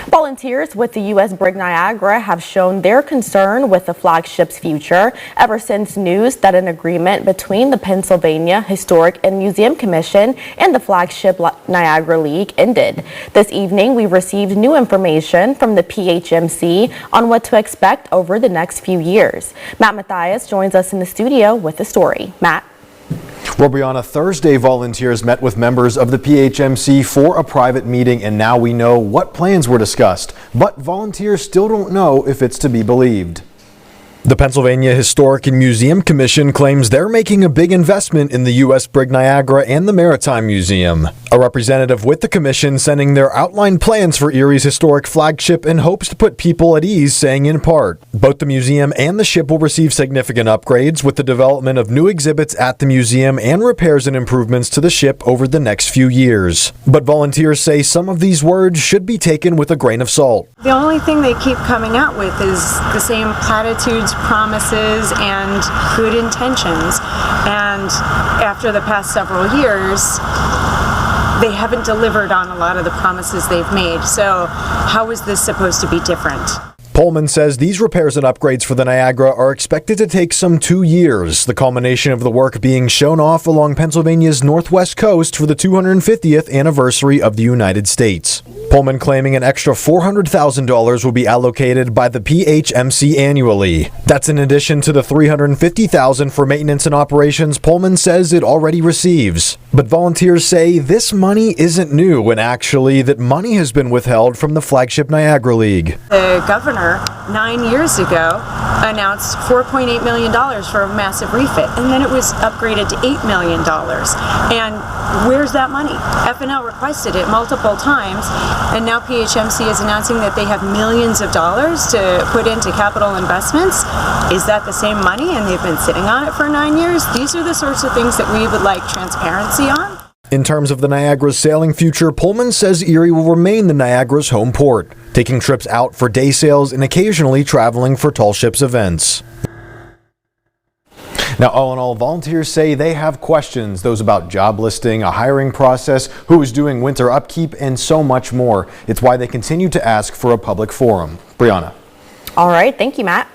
Volunteers with the U.S. brig Niagara have shown their concern with the flagship's future ever since news that an agreement between the Pennsylvania Historic and Museum Commission and the flagship Niagara League ended. This evening, we received new information from the PHMC on what to expect over the next few years. Matt Mathias joins us in the studio with the story. Matt? Well, Brianna, Thursday volunteers met with members of the PHMC for a private meeting, and now we know what plans were discussed. But volunteers still don't know if it's to be believed. The Pennsylvania Historic and Museum Commission claims they're making a big investment in the U.S. brig Niagara and the Maritime Museum. A representative with the commission sending their outlined plans for Erie's historic flagship and hopes to put people at ease, saying in part, both the museum and the ship will receive significant upgrades with the development of new exhibits at the museum and repairs and improvements to the ship over the next few years. But volunteers say some of these words should be taken with a grain of salt. The only thing they keep coming out with is the same platitudes, promises, and good intentions. And after the past several years, they haven't delivered on a lot of the promises they've made. So how is this supposed to be different? Pullman says these repairs and upgrades for the Niagara are expected to take some 2 years, the culmination of the work being shown off along Pennsylvania's northwest coast for the 250th anniversary of the United States. Pullman claiming an extra $400,000 will be allocated by the PHMC annually. That's in addition to the $350,000 for maintenance and operations Pullman says it already receives. But volunteers say this money isn't new, and actually that money has been withheld from the flagship Niagara League. The governor 9 years ago announced $4.8 million for a massive refit, and then it was upgraded to $8 million. And where's that money? FNL requested it multiple times, and now PHMC is announcing that they have millions of dollars to put into capital investments. Is that the same money and they've been sitting on it for 9 years? These are the sorts of things that we would like transparency on. In terms of the Niagara's sailing future, Pullman says Erie will remain the Niagara's home port, taking trips out for day sails and occasionally traveling for tall ships events. Now, all in all, volunteers say they have questions, those about job listing, a hiring process, who is doing winter upkeep, and so much more. It's why they continue to ask for a public forum. Brianna. All right. Thank you, Matt.